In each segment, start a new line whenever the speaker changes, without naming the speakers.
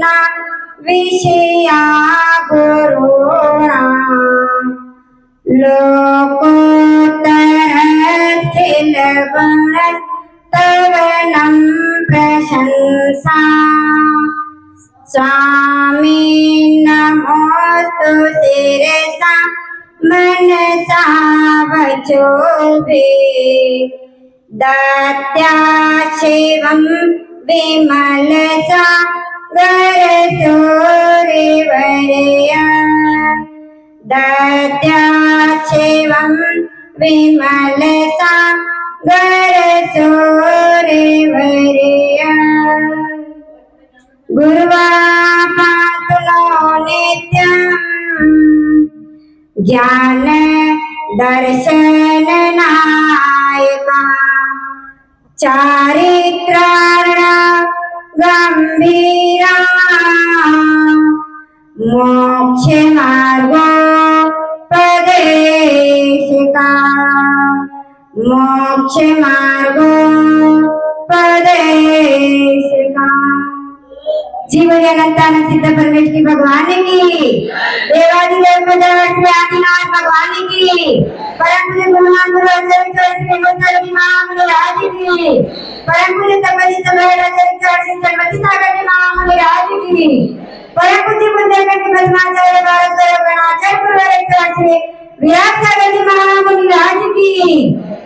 न विषया गुरुणा लोकोत्तरस्थिलगुणस्तवनं प्रशंसा स्वामी नमोस्तु शिरसा मनसा वचोभिः दत्त्या शिवं विमलसा गरसूरिवर्या दत्त्या शिवं विमलसा गरसूरिवर्या गुरुवा पातु नो नित्यम् ज्ञान दर्शन नायका चारित्राण गंभीरा मोक्ष मार्गोपदेशिका मोक्ष मार्गोपदेशिका जीवन अनंतानंद सिद्ध परमेश की भगवान की देवादिदेव आदिनाथ भगवान की परम पूज्य गुरुनाथ गुरु आचार्य श्री मोहम्मद महाराज की परम पूज्य तपस्वी समय आचार्य श्री सरस्वती सागर जी महाराज की परम पूज्य बुद्धेश्वर के भस्माचार्य भारत गणाचार्य गुरुवार श्री विराट सागर जी महाराज की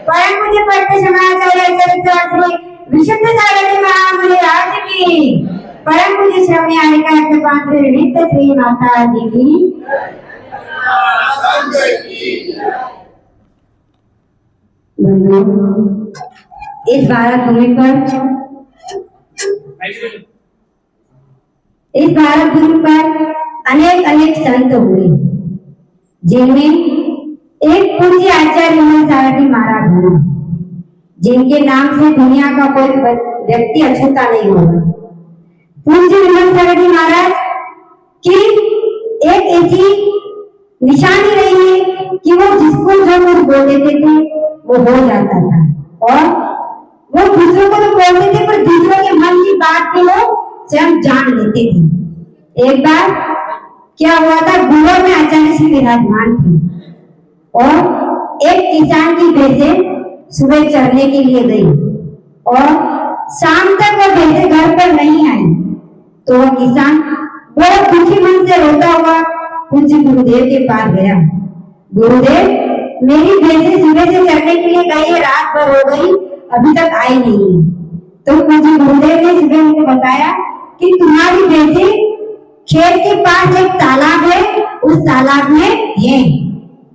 परम पूज्य पट्ट समाचार्य आचार्य श्री विशुद्ध सागर जी महाराज की परम पूज्य श्रवणी आरिका पात्र नित्य श्री माता जी की इस भारत भूमि पर अनेक अनेक संत हुए जिनमें एक पूज्य आचार्य सारथी महाराज हुए जिनके नाम से दुनिया का कोई व्यक्ति अछूता नहीं होगा। पूज्य सारथी महाराज की एक ऐसी निशानी रही है कि वो जिसको जो कुछ बोल देते थे वो हो जाता था और वो दूसरों को तो बोलते थे पर दूसरों के मन की बात भी वो स्वयं जान लेते थे। एक बार क्या हुआ था, गुरुवार में आचार्य श्री विराजमान थे और एक किसान की भैंसे सुबह चरने के लिए गई और शाम तक वो भैंसे घर पर नहीं आई तो वह किसान बहुत दुखी मन से रोता हुआ पूज्य गुरुदेव के पास गया। गुरुदेव, मेरी भैंसे सुबह से चरने के लिए गई है, रात भर हो गई, अभी तक आई नहीं। तो पूज्य गुरुदेव ने सुबह उनको बताया कि तुम्हारी भैंसे खेत के पास एक तालाब है, उस तालाब में है।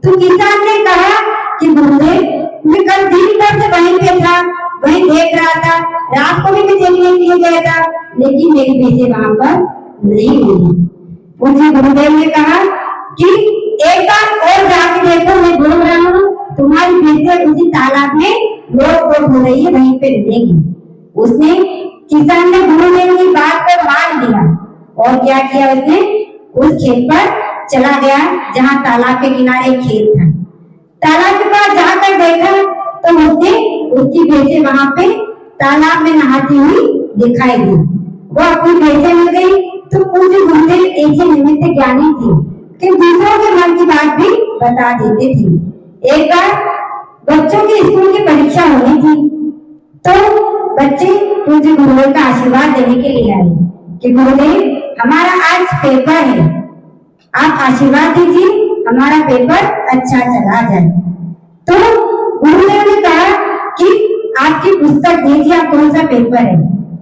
तो किसान ने कहा कि गुरुदेव, मैं कल दिन भर से वहीं पे था, वहीं देख रहा था, रात को भी मैं देखने के लिए गया था, लेकिन मेरी भैंसे वहां पर नहीं मिली। पूज्य गुरुदेव ने कहा कि एक बार और जाके देखो, मैं बोल रहा हूँ तुम्हारी भैंसे उसी तालाब में लोट हो रही है, वहीं पे मिलेगी। उसने किसान ने गुरुदेव की बात को मान लिया और क्या किया, उसने उस खेत पर चला गया जहाँ तालाब के किनारे खेत था। तालाब के पास जाकर देखा तो उसने उसकी भैंसे वहां पे तालाब में नहाती हुई दिखाई दी। वो अपनी भैंसे मिल गई। तो पूज्य गुरुदेव ऐसे निमित्त ज्ञानी थे कि दूसरों के मन की बात भी बता देते थे। एक बार बच्चों की स्कूल की परीक्षा होनी थी तो बच्चे पूज्य गुरुदेव का आशीर्वाद देने के लिए आए कि गुरुदेव, हमारा आज पेपर है, आप आशीर्वाद दीजिए, हमारा पेपर अच्छा चला जाए। तो गुरुदेव ने कहा कि आपकी पुस्तक दीजिए, आप कौन सा पेपर है।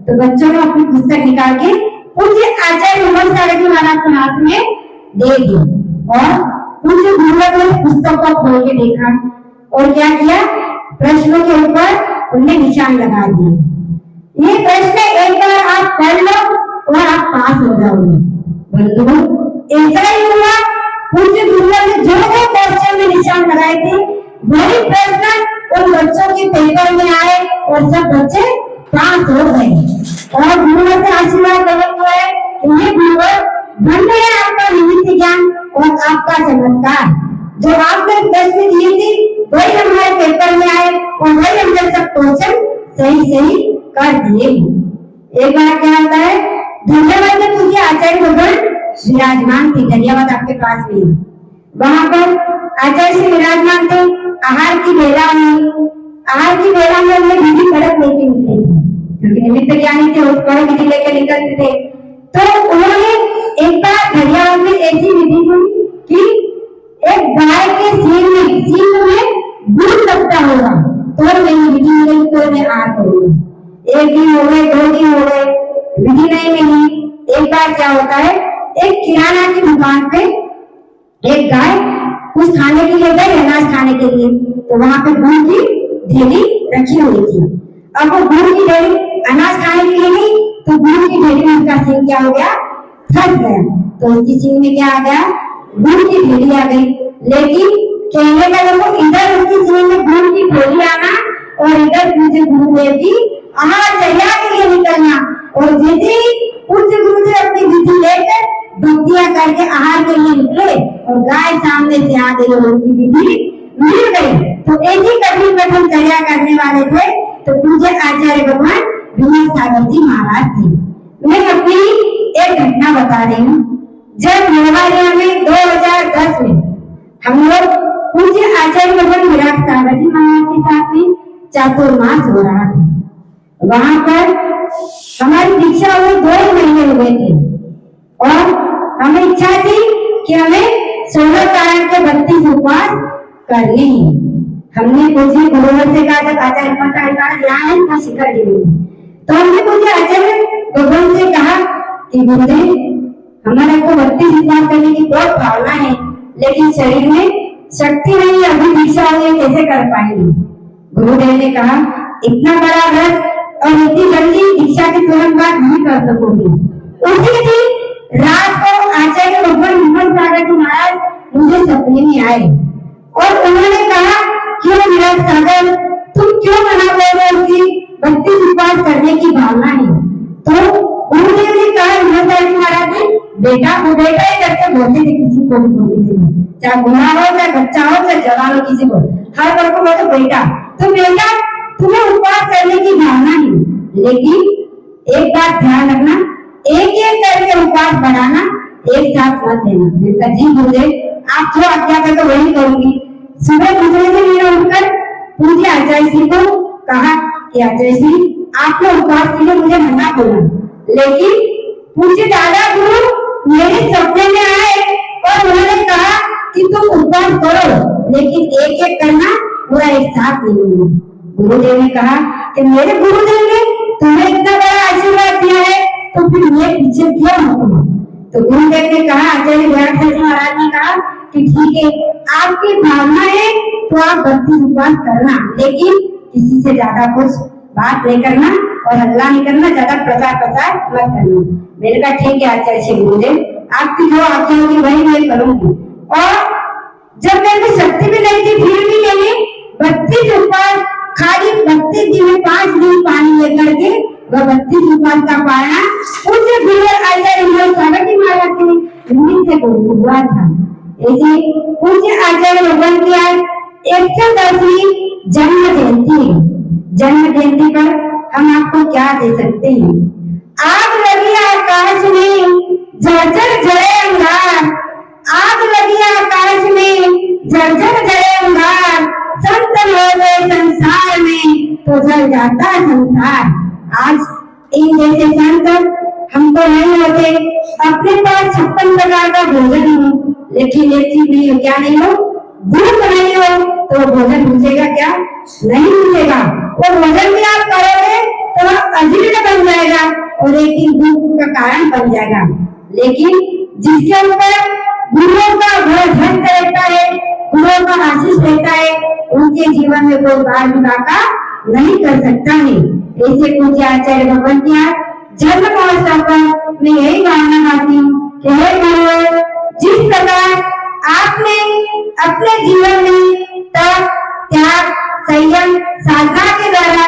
तो बच्चों ने अपनी पुस्तक निकाल के पूज्य आचार्य मोहम्मद सारथी महाराज के हाथ में दे दी और पूज्य गुरुदेव ने पुस्तक को खोल के देखा और क्या किया, प्रश्नों के ऊपर उन्हें निशान लगा दिए। ये प्रश्न एक बार आप पढ़ लो और आप पास हो जाओगे। बंधुओं, ऐसा ही हुआ। पूज्य गुरुदेव ने जो क्वेश्चन में निशान लगाए थे वही प्रश्न उन बच्चों के पेपर में आए और सब बच्चे पास हो गए। और गुरुदेव से आशीर्वाद देने को है कि ये गुरुदेव धन्य है आपका निमित्त ज्ञान और आपका चमत्कार। जो आपने प्रश्न दिए थे वही हमारे पेपर में आए और वही हमने सब क्वेश्चन सही कर दिए। एक बार क्या होता है, धन्यवाद में पूज्य आचार्य भगवान विराजमान थे। धन्यवाद आपके पास में वहां पर आचार्य से विराजमान थे। आहार की बेला में उन्हें विधि कड़क लेके निकले थे, क्योंकि निमित्त ज्ञानी थे, उस कड़क विधि लेके निकलते थे। तो उन्होंने एक बार धन्यवाद में ऐसी विधि हुई कि एक गाय के सींग में दूध लगता होगा तो मेरी विधि मिलेगी, तो मैं आहार करूंगा। एक दिन हो गए, 2 दिन हो गए, विधि नहीं मिली। एक बार क्या होता है, एक किराना की दुकान पे एक गाय कुछ खाने के लिए गई, अनाज खाने के लिए, तो वहां पे गुड़ की ढेली रखी हुई थी। अब वो गुड़ की ढेली अनाज खाने के लिए गई, तो गुड़ की ढेली में उसका सींग क्या हो गया, फंस गया। तो उसकी सींग में क्या आ गया, गुड़ की ढेली आ गई। लेकिन कहने का देखो, इधर उसकी सींग में गुड़ की ढेली आना और इधर पूज्य गुरुदेव की आहारचर्या के लिए निकलना, और जैसे ही पूज्य गुरुदेव अपनी विधि लेकर भक्तियां करके आहार के लिए निकले और गाय सामने से आ गई और उनकी विधि मिल गई। तो ऐसी कठिन चर्या करने वाले थे तो पूज्य आचार्य भगवान विनोद सागर जी महाराज थे। मैं अपनी एक घटना बता रही हूँ। जब मेवाड़िया में 2010 में हम लोग पूज्य आचार्य भगवान विराट सागर जी महाराज के साथ में चातुर्मास हो रहा था, वहां पर हमारी दीक्षा हुई 2 महीने हुए थे और हमें इच्छा थी कि हमें 16 कारण के 32 उपवास करने हैं। हमने पूज्य गुरुवर से कहा, जब आचार्य महाराज यहाँ है तो शिखर जी में, तो हमने पूज्य आचार्य भगवान से कहा कि गुरुदेव, हमारे को 32 उपवास करने की बहुत भावना है, लेकिन शरीर में शक्ति नहीं, अभी दीक्षा हुई, कैसे कर पाएंगे। गुरुदेव ने कहा, इतना बड़ा व्रत और इतनी जल्दी दीक्षा के तुरंत बाद नहीं कर सकोगे। उसी दिन रात को आचार्य भगवान विनोद सागर जी महाराज मुझे सपने में आए और उन्होंने कहा, क्यों विराट सागर, तुम क्यों मना कर रहे हो कि 32 उपवास करने की भावना है। तो गुरुदेव ने कहा, विनोद सागर जी महाराज ने, बेटा वो बेटा ही करके बोलते थे, किसी को भी बोलते थे, चाहे बुढ़ा हो, चाहे बच्चा हो, चाहे जवान हो, किसी को हर बार को बोलते बेटा। तो बेटा, तुम्हें उपवास करने की भावना है, लेकिन एक बात ध्यान रखना, एक एक करके उपवास बढ़ाना, एक साथ मत देना। मैंने कहा, जी गुरुदेव, आप जो आज्ञा कर तो वही करूंगी। सुबह दूसरे दिन मैंने उठकर पूज्य आचार्य जी को कहा कि आचार्य जी, आपने उपवास के लिए मुझे मना बोला, लेकिन पूज्य दादा गुरु मेरे सपने में आए और उन्होंने कहा कि तुम उपवास करो, लेकिन एक एक करना, पूरा एक साथ नहीं होगा। गुरुदेव ने कहा कि मेरे गुरुदेव ने तुम्हें इतना बड़ा आशीर्वाद दिया है, तो फिर मैं पीछे क्यों हूँ। तो गुरुदेव ने कहा, आचार्य विराट सागर जी महाराज ने कहा कि ठीक है, आपकी भावना है तो आप 32 उपवास करना, लेकिन किसी से ज्यादा कुछ बात नहीं करना और हल्ला नहीं करना, ज्यादा प्रचार मत करना। मैंने कहा, ठीक है आचार्य श्री गुरुदेव, आपकी जो आज्ञा होगी वही मैं करूंगी। और जब मेरे शक्ति भी नहीं थी, फिर भी मैंने 32 उपवास, खाली 32 दिन में 5 दिन पानी लेकर के वह 32 उपवास का पाना पूज्य गुरुवर आचार्य विनोद सागर जी महाराज के निमित्त से हुआ था। ऐसे पूज्य आचार्य भगवान की आज 110वीं जन्म जयंती है। जन्म जयंती पर हम आपको क्या दे सकते हैं। आग लगी आकाश में, झरझर जले अंगार, आग लगी आकाश में, झरझर जले अंगार, संत हो गए संसार में तो जल जाता संसार। आज इन जैसे संत हमको नहीं होते, अपने पास 56 प्रकार का भोजन हो, लेकिन एक चीज नहीं हो, क्या नहीं हो, भूख नहीं हो, तो भोजन पूछेगा क्या, नहीं पूछेगा। और भोजन भी आप करोगे तो अजीर्ण बन जाएगा और एक दिन भूख का कारण बन जाएगा। लेकिन जिसके ऊपर गुरुओं का भय हस्त रहता है, गुरुओं का आशीष रहता है, उनके जीवन में कोई बाल विवाह नहीं कर सकता है। ऐसे पूज्य आचार्य भगवान की आज जन्म महोत्सव पर मैं यही मानना चाहती हूँ कि हे गुरु, जिस प्रकार आपने अपने जीवन में तप, त्याग, संयम, साधना के द्वारा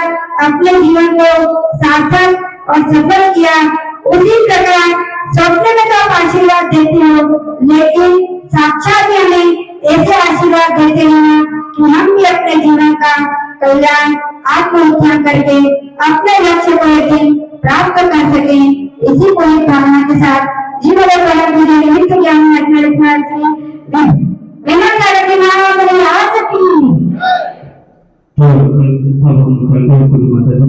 अपने जीवन को सार्थक और सफल किया, उसी प्रकार स्वप्न में तो आप आशीर्वाद देते हो, लेकिन साक्षात भी हमें ऐसे आशीर्वाद देते हैं कि हम भी अपने जीवन का कल्याण आत्मोत्थान करके अपने लक्ष्य को एक दिन प्राप्त कर सकें। इसी को प्रसाद जीवन परम पूजा निमित्त ज्ञान रखना रखना विनम्र करके मानव को आ सकी।
तो माता जी